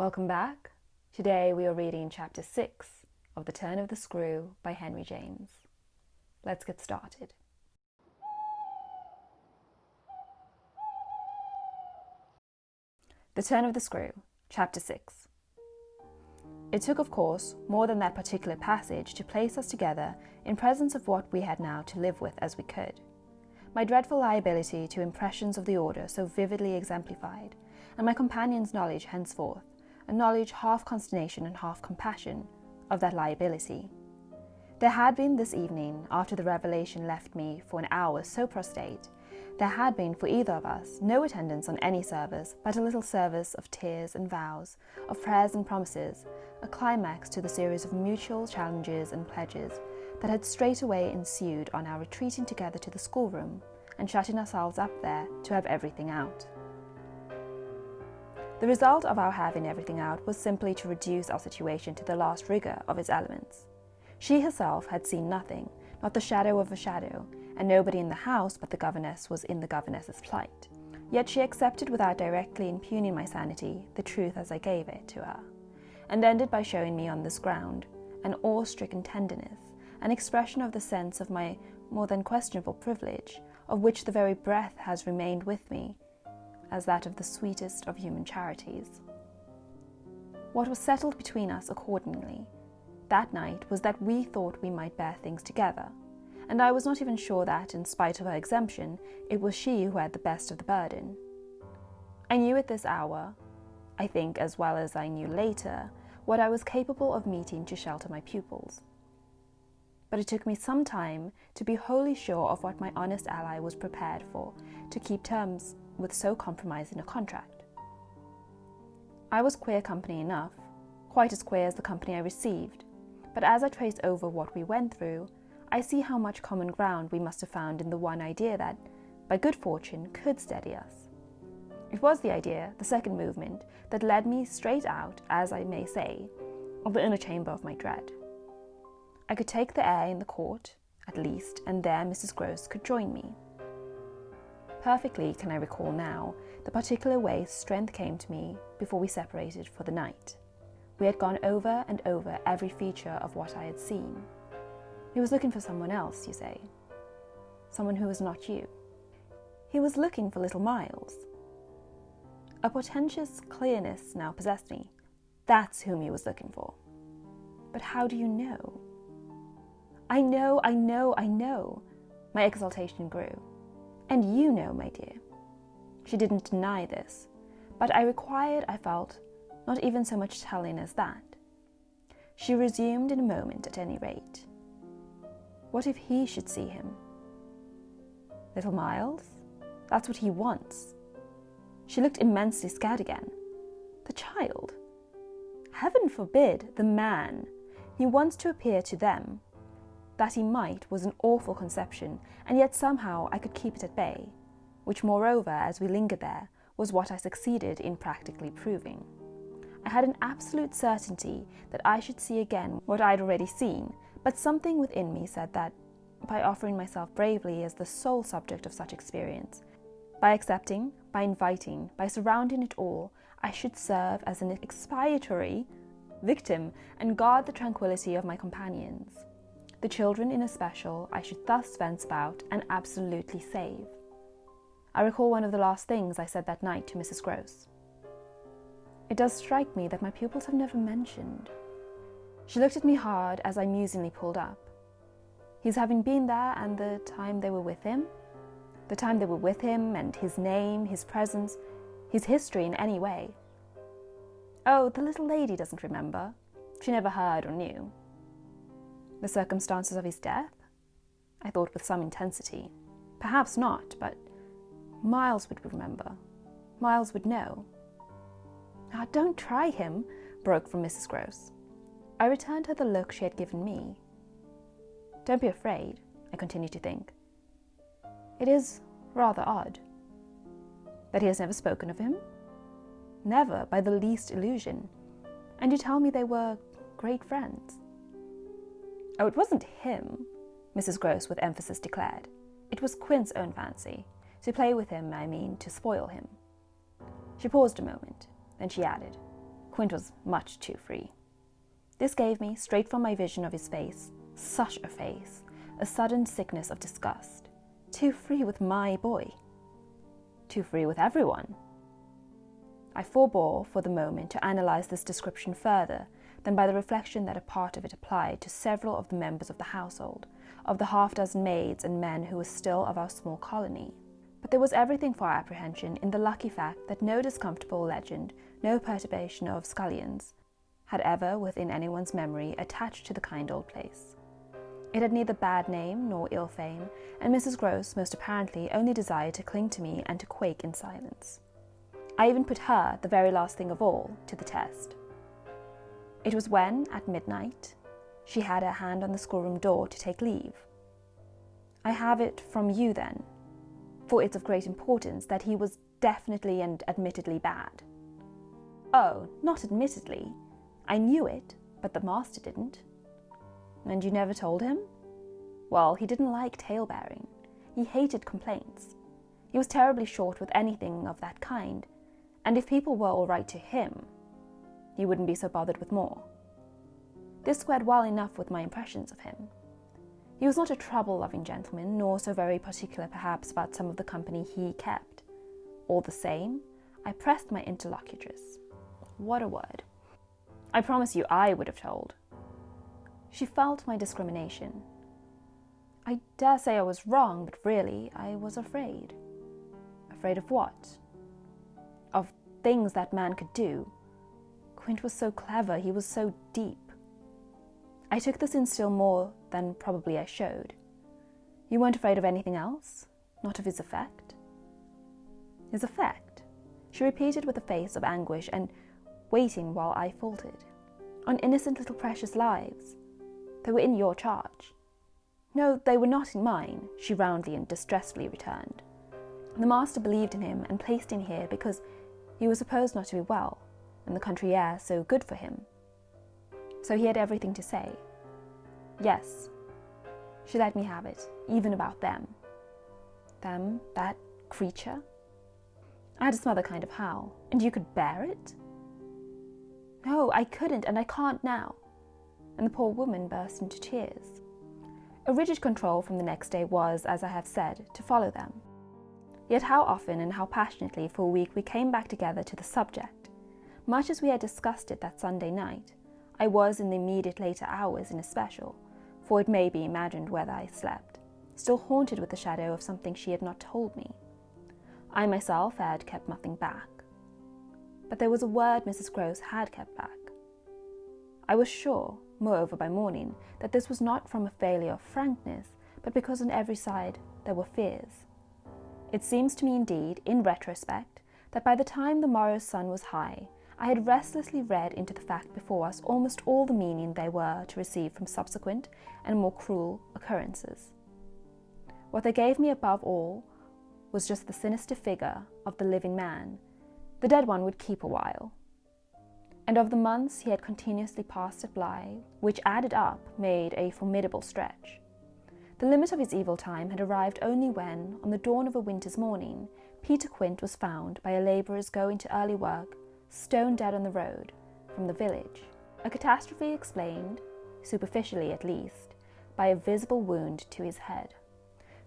Welcome back. Today we are reading Chapter 6 of The Turn of the Screw by Henry James. Let's get started. The Turn of the Screw, Chapter 6. It took, of course, more than that particular passage to place us together in presence of what we had now to live with as we could. My dreadful liability to impressions of the order so vividly exemplified, and my companion's knowledge henceforth, a knowledge half consternation and half compassion, of that liability. There had been this evening, after the revelation left me for an hour so prostrate, there had been for either of us no attendance on any service but a little service of tears and vows, of prayers and promises, a climax to the series of mutual challenges and pledges that had straightway ensued on our retreating together to the schoolroom and shutting ourselves up there to have everything out. The result of our having everything out was simply to reduce our situation to the last rigour of its elements. She herself had seen nothing, not the shadow of a shadow, and nobody in the house but the governess was in the governess's plight. Yet she accepted without directly impugning my sanity the truth as I gave it to her, and ended by showing me on this ground an awe-stricken tenderness, an expression of the sense of my more than questionable privilege, of which the very breath has remained with me, as that of the sweetest of human charities. What was settled between us accordingly that night was that we thought we might bear things together, and I was not even sure that, in spite of her exemption, it was she who had the best of the burden. I knew at this hour, I think as well as I knew later, what I was capable of meeting to shelter my pupils. But it took me some time to be wholly sure of what my honest ally was prepared for, to keep terms with so compromising a contract. I was queer company enough, quite as queer as the company I received, but as I trace over what we went through, I see how much common ground we must have found in the one idea that, by good fortune, could steady us. It was the idea, the second movement, that led me straight out, as I may say, of the inner chamber of my dread. I could take the air in the court, at least, and there Mrs. Grose could join me. Perfectly can I recall now the particular way strength came to me before we separated for the night. We had gone over and over every feature of what I had seen. He was looking for someone else, you say. Someone who was not you. He was looking for little Miles. A portentous clearness now possessed me. That's whom he was looking for. But how do you know? I know. My exultation grew. And you know, my dear. She didn't deny this, but I felt, not even so much telling as that. She resumed in a moment at any rate. What if he should see him? Little Miles? That's what he wants. She looked immensely scared again. The child? Heaven forbid, the man. He wants to appear to them. That he might was an awful conception, and yet somehow I could keep it at bay, which moreover, as we lingered there, was what I succeeded in practically proving. I had an absolute certainty that I should see again what I'd already seen, but something within me said that, by offering myself bravely as the sole subject of such experience, by accepting, by inviting, by surrounding it all, I should serve as an expiatory victim and guard the tranquillity of my companions. The children in especial I should thus fence about and absolutely save. I recall one of the last things I said that night to Mrs. Grose. It does strike me that my pupils have never mentioned. She looked at me hard as I musingly pulled up. His having been there and the time they were with him? The time they were with him and his name, his presence, his history in any way. Oh, the little lady doesn't remember. She never heard or knew. The circumstances of his death? I thought with some intensity. Perhaps not, but Miles would remember. Miles would know. "Ah, don't try him," broke from Mrs. Grose. I returned her the look she had given me. Don't be afraid, I continued to think. It is rather odd. That he has never spoken of him? Never, by the least illusion. And you tell me they were great friends. Oh, it wasn't him, Mrs. Grose with emphasis declared. It was Quint's own fancy. To play with him, I mean, to spoil him. She paused a moment, then she added, Quint was much too free. This gave me, straight from my vision of his face, such a face, a sudden sickness of disgust. Too free with my boy. Too free with everyone. I forbore, for the moment, to analyse this description further than by the reflection that a part of it applied to several of the members of the household, of the half-dozen maids and men who were still of our small colony. But there was everything for apprehension in the lucky fact that no discomfortable legend, no perturbation of scullions, had ever, within anyone's memory, attached to the kind old place. It had neither bad name nor ill fame, and Mrs. Grose most apparently only desired to cling to me and to quake in silence. I even put her, the very last thing of all, to the test. It was when, at midnight, she had her hand on the schoolroom door to take leave. I have it from you, then, for it's of great importance, that he was definitely and admittedly bad. Oh, not admittedly. I knew it, but the master didn't. And you never told him? Well, he didn't like tale-bearing. He hated complaints. He was terribly short with anything of that kind, and if people were all right to him, he wouldn't be so bothered with more. This squared well enough with my impressions of him. He was not a trouble-loving gentleman, nor so very particular perhaps about some of the company he kept. All the same, I pressed my interlocutress. What a word. I promise you I would have told. She felt my discrimination. I dare say I was wrong, but really I was afraid. Afraid of what? Of things that man could do. Quint was so clever, he was so deep. I took this in still more than probably I showed. You weren't afraid of anything else? Not of his effect? His effect? She repeated with a face of anguish and waiting while I faltered. On innocent little precious lives. They were in your charge. No, they were not in mine, she roundly and distressfully returned. The master believed in him and placed him here because he was supposed not to be well, and the country air so good for him. So he had everything to say. Yes, she let me have it, even about them. Them, that creature? I had a smothered kind of howl. And you could bear it? No, I couldn't, and I can't now. And the poor woman burst into tears. A rigid control from the next day was, as I have said, to follow them. Yet how often and how passionately for a week we came back together to the subject. Much as we had discussed it that Sunday night, I was in the immediate later hours in especial, for it may be imagined whether I slept, still haunted with the shadow of something she had not told me. I myself had kept nothing back. But there was a word Mrs. Grose had kept back. I was sure, moreover by morning, that this was not from a failure of frankness, but because on every side there were fears. It seems to me indeed, in retrospect, that by the time the morrow's sun was high, I had restlessly read into the fact before us almost all the meaning they were to receive from subsequent and more cruel occurrences. What they gave me above all was just the sinister figure of the living man. The dead one would keep a while. And of the months he had continuously passed at Bly, which added up made a formidable stretch. The limit of his evil time had arrived only when, on the dawn of a winter's morning, Peter Quint was found by a labourer's going to early work, stone dead on the road, from the village. A catastrophe explained, superficially at least, by a visible wound to his head.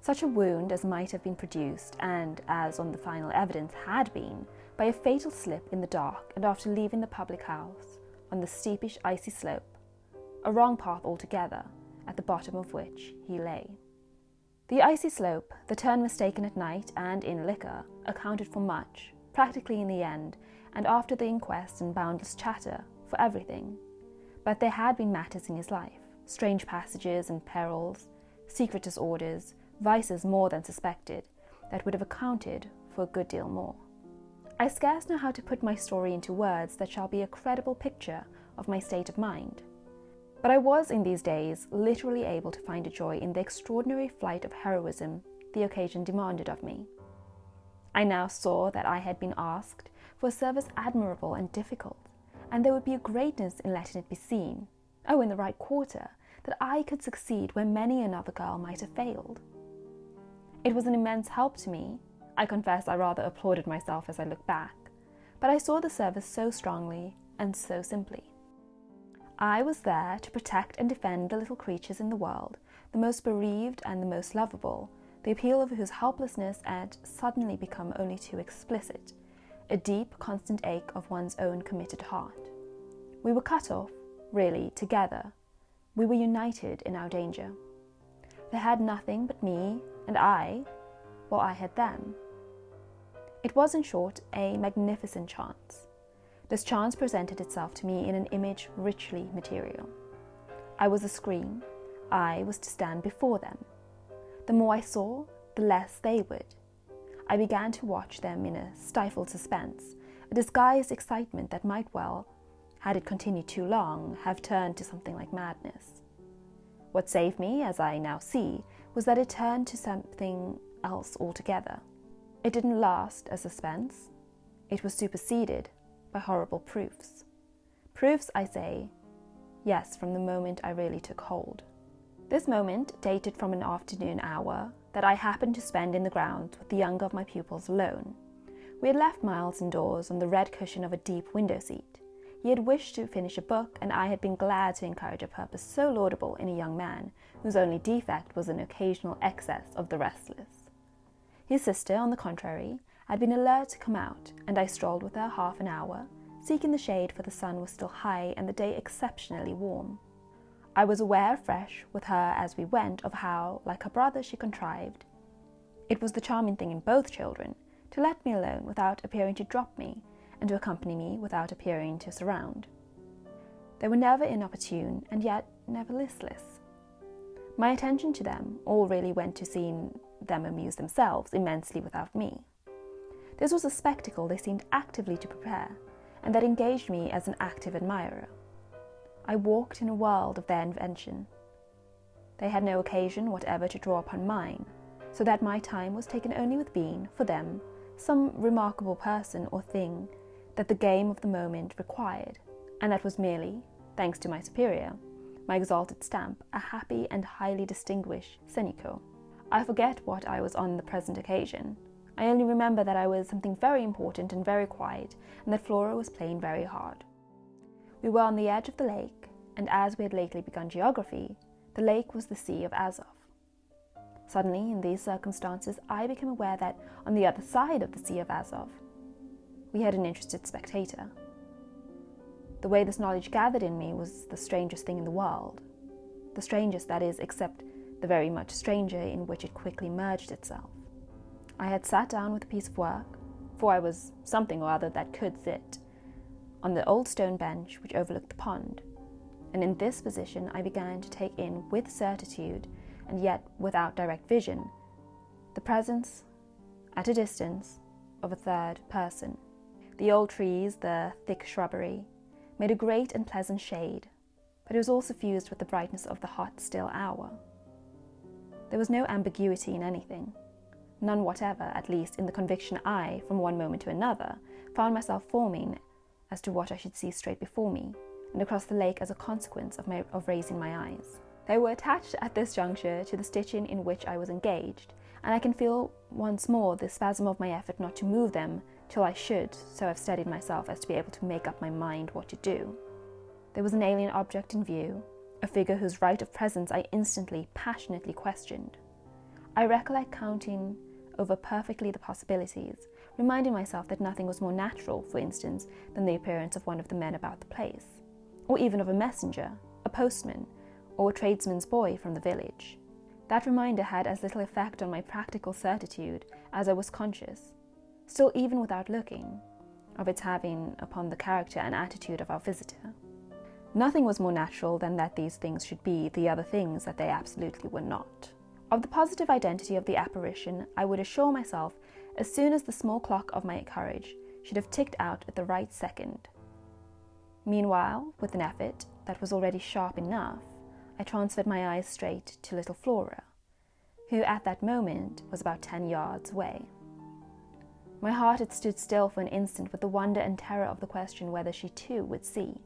Such a wound as might have been produced, and as on the final evidence had been, by a fatal slip in the dark and after leaving the public house, on the steepish icy slope, a wrong path altogether, at the bottom of which he lay. The icy slope, the turn mistaken at night and in liquor, accounted for much, practically in the end, and after the inquest and boundless chatter, for everything. But there had been matters in his life, strange passages and perils, secret disorders, vices more than suspected, that would have accounted for a good deal more. I scarce know how to put my story into words that shall be a credible picture of my state of mind. But I was in these days literally able to find a joy in the extraordinary flight of heroism the occasion demanded of me. I now saw that I had been asked for a service admirable and difficult, and there would be a greatness in letting it be seen, in the right quarter, that I could succeed where many another girl might have failed. It was an immense help to me. I confess I rather applauded myself as I looked back, but I saw the service so strongly and so simply. I was there to protect and defend the little creatures in the world, the most bereaved and the most lovable, the appeal of whose helplessness had suddenly become only too explicit, a deep, constant ache of one's own committed heart. We were cut off, really, together. We were united in our danger. They had nothing but me, and I had them. It was, in short, a magnificent chance. This chance presented itself to me in an image richly material. I was a screen. I was to stand before them. The more I saw, the less they would. I began to watch them in a stifled suspense, a disguised excitement that might well, had it continued too long, have turned to something like madness. What saved me, as I now see, was that it turned to something else altogether. It didn't last as suspense. It was superseded by horrible proofs. Proofs, I say, yes, from the moment I really took hold. This moment dated from an afternoon hour that I happened to spend in the grounds with the younger of my pupils alone. We had left Miles indoors on the red cushion of a deep window seat. He had wished to finish a book, and I had been glad to encourage a purpose so laudable in a young man, whose only defect was an occasional excess of the restless. His sister, on the contrary, had been alert to come out, and I strolled with her half an hour, seeking the shade, for the sun was still high and the day exceptionally warm. I was aware afresh with her as we went of how, like her brother, she contrived, it was the charming thing in both children, to let me alone without appearing to drop me, and to accompany me without appearing to surround. They were never inopportune, and yet never listless. My attention to them all really went to seeing them amuse themselves immensely without me. This was a spectacle they seemed actively to prepare, and that engaged me as an active admirer. I walked in a world of their invention. They had no occasion whatever to draw upon mine, so that my time was taken only with being, for them, some remarkable person or thing that the game of the moment required, and that was merely, thanks to my superior, my exalted stamp, a happy and highly distinguished Senecio. I forget what I was on the present occasion. I only remember that I was something very important and very quiet, and that Flora was playing very hard. We were on the edge of the lake, and as we had lately begun geography, the lake was the Sea of Azov. Suddenly, in these circumstances, I became aware that on the other side of the Sea of Azov, we had an interested spectator. The way this knowledge gathered in me was the strangest thing in the world. The strangest, that is, except the very much stranger in which it quickly merged itself. I had sat down with a piece of work, for I was something or other that could sit, on the old stone bench which overlooked the pond, and in this position I began to take in with certitude, and yet without direct vision, the presence, at a distance, of a third person. The old trees, the thick shrubbery, made a great and pleasant shade, but it was all suffused with the brightness of the hot, still hour. There was no ambiguity in anything, none whatever, at least in the conviction I, from one moment to another, found myself forming as to what I should see straight before me, and across the lake as a consequence of raising my eyes. They were attached at this juncture to the stitching in which I was engaged, and I can feel once more the spasm of my effort not to move them till I should so have steadied myself as to be able to make up my mind what to do. There was an alien object in view, a figure whose right of presence I instantly, passionately questioned. I recollect counting over perfectly the possibilities, reminding myself that nothing was more natural, for instance, than the appearance of one of the men about the place, or even of a messenger, a postman, or a tradesman's boy from the village. That reminder had as little effect on my practical certitude as I was conscious, still even without looking, of its having upon the character and attitude of our visitor. Nothing was more natural than that these things should be the other things that they absolutely were not. Of the positive identity of the apparition, I would assure myself as soon as the small clock of my courage should have ticked out at the right second. Meanwhile, with an effort that was already sharp enough, I transferred my eyes straight to little Flora, who at that moment was about 10 yards away. My heart had stood still for an instant with the wonder and terror of the question whether she too would see,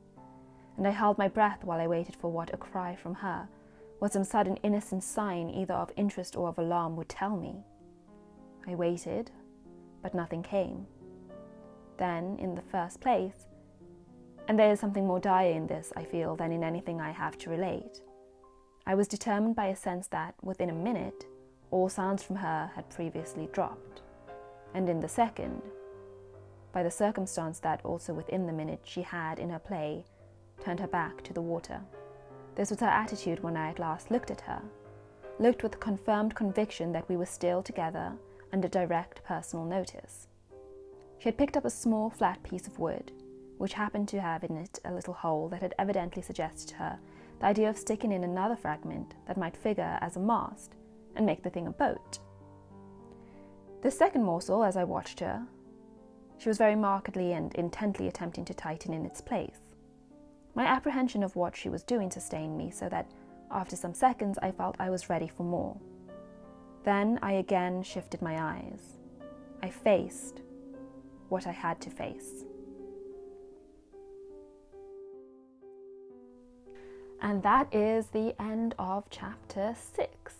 and I held my breath while I waited for what a cry from her, what some sudden innocent sign either of interest or of alarm would tell me. I waited, but nothing came. Then, in the first place, And there is something more dire in this, I feel, than in anything I have to relate. I was determined by a sense that, within a minute, all sounds from her had previously dropped, and in the second, by the circumstance that also within the minute she had, in her play, turned her back to the water. This was her attitude when I at last looked at her, looked with confirmed conviction that we were still together under direct personal notice. She had picked up a small flat piece of wood, which happened to have in it a little hole that had evidently suggested to her the idea of sticking in another fragment that might figure as a mast and make the thing a boat. This second morsel, as I watched her, she was very markedly and intently attempting to tighten in its place. My apprehension of what she was doing sustained me, so that after some seconds I felt I was ready for more. Then I again shifted my eyes. I faced what I had to face. And that is the end of chapter 6.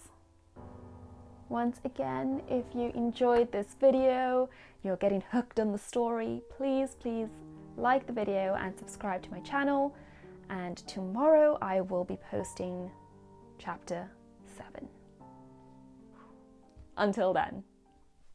Once again, if you enjoyed this video, you're getting hooked on the story, please like the video and subscribe to my channel. And tomorrow I will be posting chapter 7. Until then.